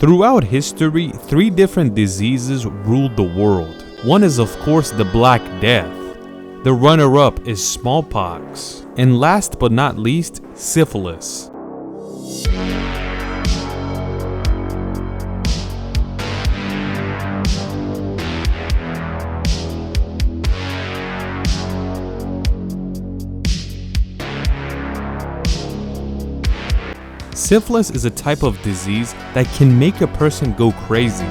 Throughout history, 3 different diseases ruled the world. One is of course the Black Death. The runner-up is smallpox. And last but not least, syphilis. Syphilis is a type of disease that can make a person go crazy.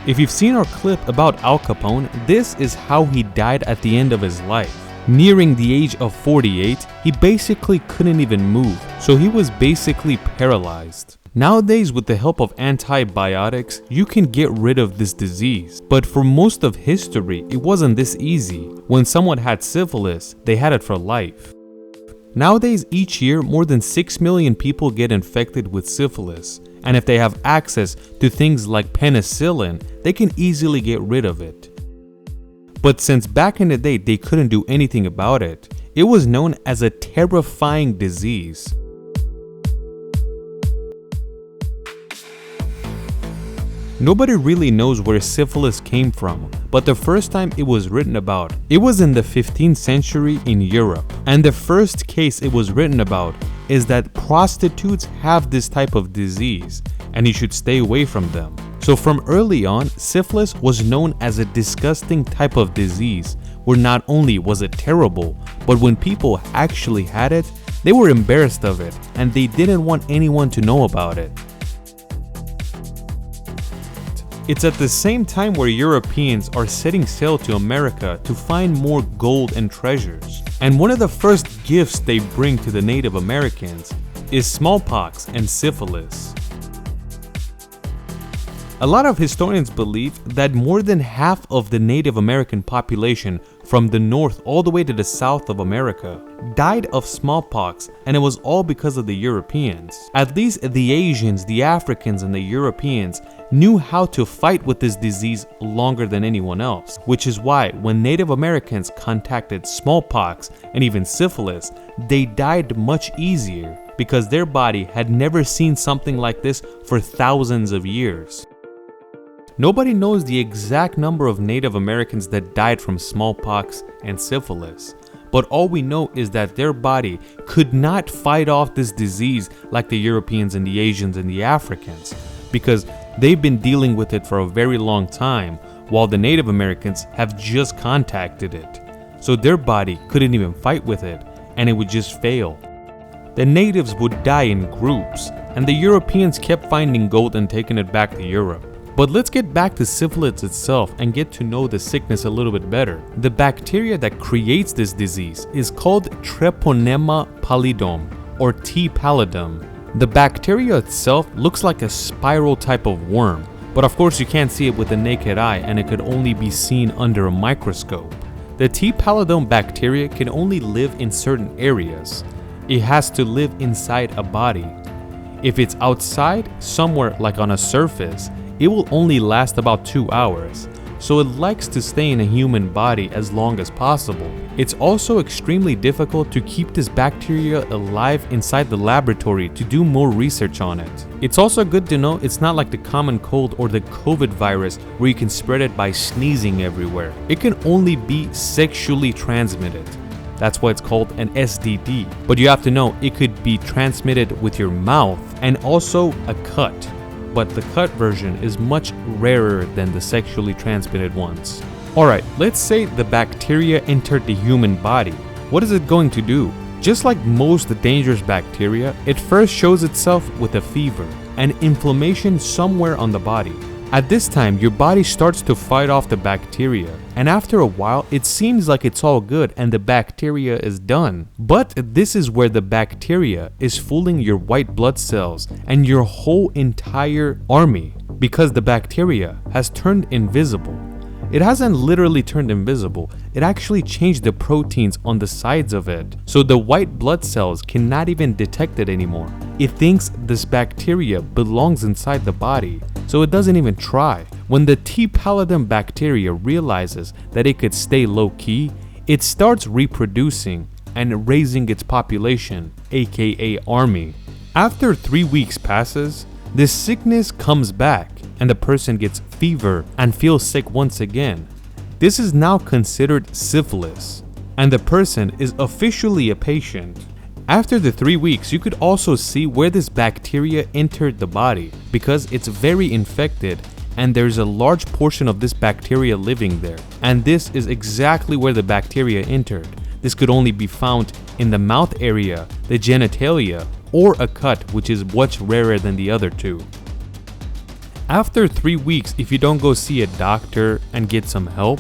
If you've seen our clip about Al Capone, this is how he died at the end of his life. Nearing the age of 48, he basically couldn't even move, so he was basically paralyzed. Nowadays, with the help of antibiotics, you can get rid of this disease. But for most of history, it wasn't this easy. When someone had syphilis, they had it for life. Nowadays, each year, more than 6 million people get infected with syphilis, and if they have access to things like penicillin, they can easily get rid of it. But since back in the day they couldn't do anything about it, it was known as a terrifying disease. Nobody really knows where syphilis came from, but the first time it was written about, it was in the 15th century in Europe. And the first case it was written about is that prostitutes have this type of disease, and you should stay away from them. So from early on, syphilis was known as a disgusting type of disease, where not only was it terrible, but when people actually had it, they were embarrassed of it, and they didn't want anyone to know about it. It's at the same time where Europeans are setting sail to America to find more gold and treasures. And one of the first gifts they bring to the Native Americans is smallpox and syphilis. A lot of historians believe that more than half of the Native American population from the north all the way to the south of America died of smallpox, and it was all because of the Europeans. At least the Asians, the Africans, and the Europeans knew how to fight with this disease longer than anyone else, which is why when Native Americans contacted smallpox and even syphilis, they died much easier because their body had never seen something like this for thousands of years. Nobody knows the exact number of Native Americans that died from smallpox and syphilis, but all we know is that their body could not fight off this disease like the Europeans and the Asians and the Africans, because they've been dealing with it for a very long time, while the Native Americans have just contacted it. So their body couldn't even fight with it, and it would just fail. The natives would die in groups, and the Europeans kept finding gold and taking it back to Europe. But let's get back to syphilis itself and get to know the sickness a little bit better. The bacteria that creates this disease is called Treponema pallidum, or T. pallidum. The bacteria itself looks like a spiral type of worm, but of course you can't see it with the naked eye, and it could only be seen under a microscope. The T. pallidum bacteria can only live in certain areas. It has to live inside a body. If it's outside, somewhere like on a surface, it will only last about 2 hours, so it likes to stay in a human body as long as possible. It's also extremely difficult to keep this bacteria alive inside the laboratory to do more research on it. It's also good to know it's not like the common cold or the COVID virus where you can spread it by sneezing everywhere. It can only be sexually transmitted. That's why it's called an STD. But you have to know it could be transmitted with your mouth and also a cut. But the cut version is much rarer than the sexually transmitted ones. Alright, let's say the bacteria entered the human body. What is it going to do? Just like most dangerous bacteria, it first shows itself with a fever and inflammation somewhere on the body. At this time, your body starts to fight off the bacteria, and after a while, it seems like it's all good and the bacteria is done. But this is where the bacteria is fooling your white blood cells and your whole entire army, because the bacteria has turned invisible. It hasn't literally turned invisible, it actually changed the proteins on the sides of it, so the white blood cells cannot even detect it anymore. It thinks this bacteria belongs inside the body, so it doesn't even try. When the T. pallidum bacteria realizes that it could stay low-key, it starts reproducing and raising its population, aka army. After 3 weeks passes, this sickness comes back and the person gets fever and feels sick once again. This is now considered syphilis, and the person is officially a patient. After the 3 weeks, you could also see where this bacteria entered the body because it's very infected and there's a large portion of this bacteria living there. And this is exactly where the bacteria entered. This could only be found in the mouth area, the genitalia, or a cut, which is much rarer than the other two. After 3 weeks, if you don't go see a doctor and get some help,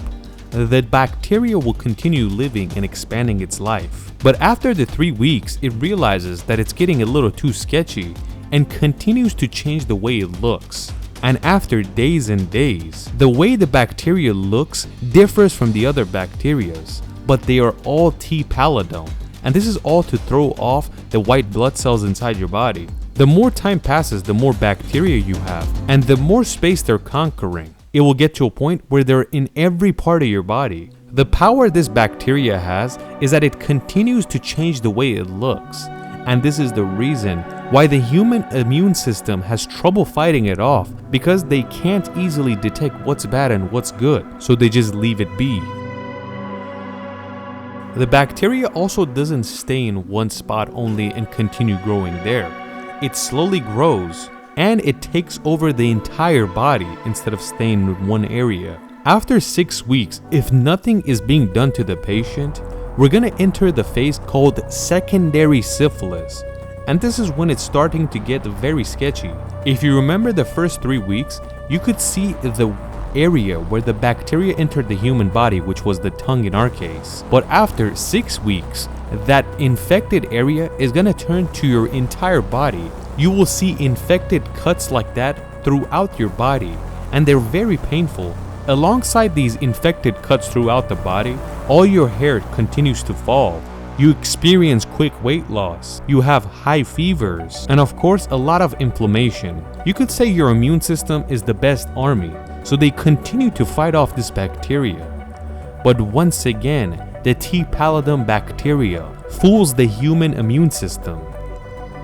the bacteria will continue living and expanding its life. But after the 3 weeks, it realizes that it's getting a little too sketchy and continues to change the way it looks. And after days and days, the way the bacteria looks differs from the other bacterias, but they are all T. pallidum, and this is all to throw off the white blood cells inside your body. The more time passes, the more bacteria you have, and the more space they're conquering. It will get to a point where they're in every part of your body. The power this bacteria has is that it continues to change the way it looks, and this is the reason why the human immune system has trouble fighting it off, because they can't easily detect what's bad and what's good, so they just leave it be. The bacteria also doesn't stay in one spot only and continue growing there. It slowly grows and it takes over the entire body instead of staying in one area. After 6 weeks, if nothing is being done to the patient, we're gonna enter the phase called secondary syphilis. And this is when it's starting to get very sketchy. If you remember the first 3 weeks, you could see the area where the bacteria entered the human body, which was the tongue in our case. But after 6 weeks, that infected area is gonna turn to your entire body. You will see infected cuts like that throughout your body, and they're very painful. Alongside these infected cuts throughout the body, all your hair continues to fall. You experience quick weight loss, you have high fevers, and of course a lot of inflammation. You could say your immune system is the best army, so they continue to fight off this bacteria. But once again, the T. pallidum bacteria fools the human immune system.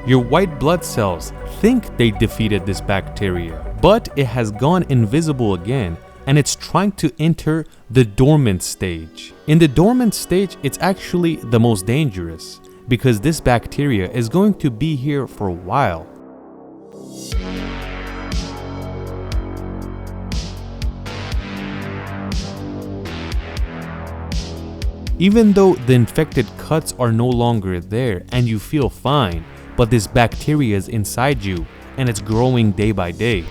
Your white blood cells think they defeated this bacteria, but it has gone invisible again, and it's trying to enter the dormant stage. In the dormant stage, it's actually the most dangerous because this bacteria is going to be here for a while. Even though the infected cuts are no longer there and you feel fine, but this bacteria is inside you and it's growing day by day.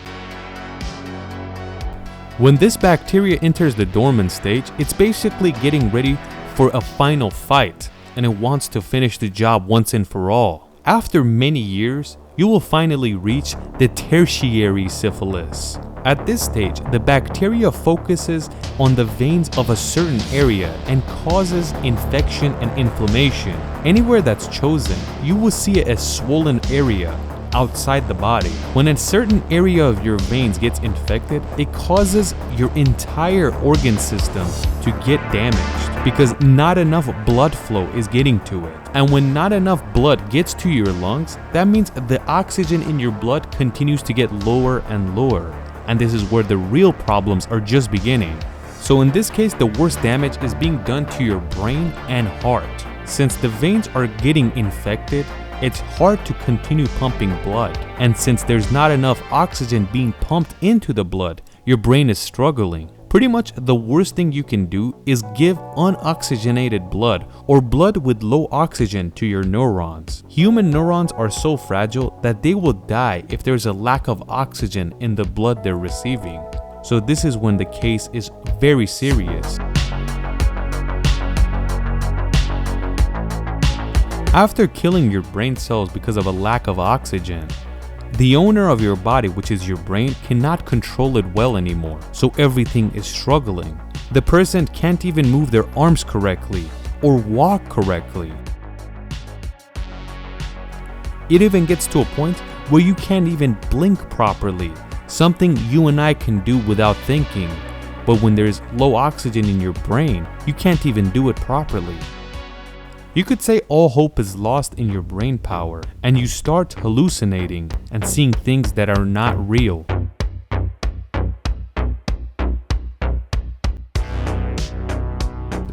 When this bacteria enters the dormant stage, it's basically getting ready for a final fight, and it wants to finish the job once and for all. After many years, you will finally reach the tertiary syphilis. At this stage, the bacteria focuses on the veins of a certain area and causes infection and inflammation. Anywhere that's chosen, you will see a swollen area outside the body. When a certain area of your veins gets infected, it causes your entire organ system to get damaged because not enough blood flow is getting to it. And when not enough blood gets to your lungs, that means the oxygen in your blood continues to get lower and lower. And this is where the real problems are just beginning. So in this case, the worst damage is being done to your brain and heart. Since the veins are getting infected, it's hard to continue pumping blood, and since there's not enough oxygen being pumped into the blood, your brain is struggling. Pretty much the worst thing you can do is give unoxygenated blood or blood with low oxygen to your neurons. Human neurons are so fragile that they will die if there's a lack of oxygen in the blood they're receiving. So this is when the case is very serious. After killing your brain cells because of a lack of oxygen, the owner of your body, which is your brain, cannot control it well anymore, so everything is struggling. The person can't even move their arms correctly or walk correctly. It even gets to a point where you can't even blink properly, something you and I can do without thinking. But when there's low oxygen in your brain, you can't even do it properly. You could say all hope is lost in your brain power, and you start hallucinating and seeing things that are not real.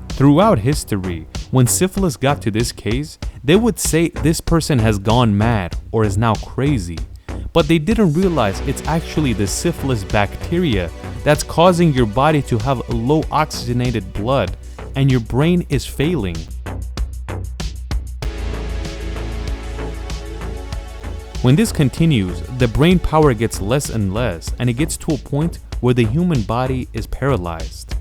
Throughout history, when syphilis got to this case, they would say this person has gone mad or is now crazy. But they didn't realize it's actually the syphilis bacteria that's causing your body to have low oxygenated blood and your brain is failing. When this continues, the brain power gets less and less, and it gets to a point where the human body is paralyzed.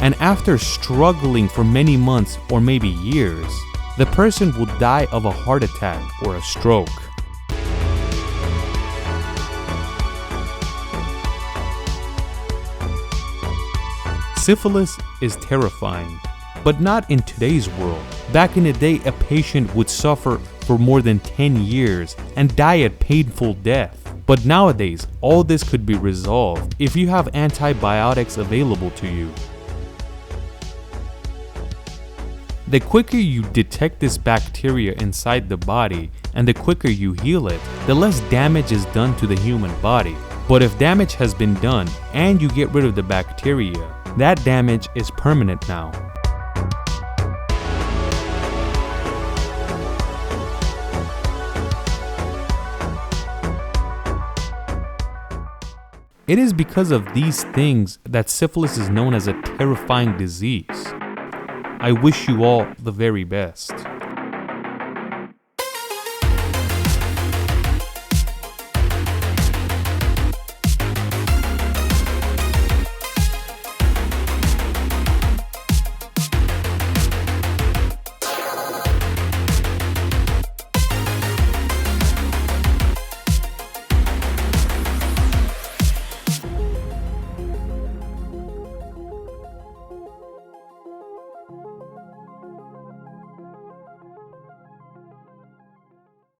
And after struggling for many months or maybe years, the person will die of a heart attack or a stroke. Syphilis is terrifying, but not in today's world. Back in the day, a patient would suffer for more than 10 years and die a painful death. But nowadays, all this could be resolved if you have antibiotics available to you. The quicker you detect this bacteria inside the body and the quicker you heal it, the less damage is done to the human body. But if damage has been done and you get rid of the bacteria, that damage is permanent now. It is because of these things that syphilis is known as a terrifying disease. I wish you all the very best.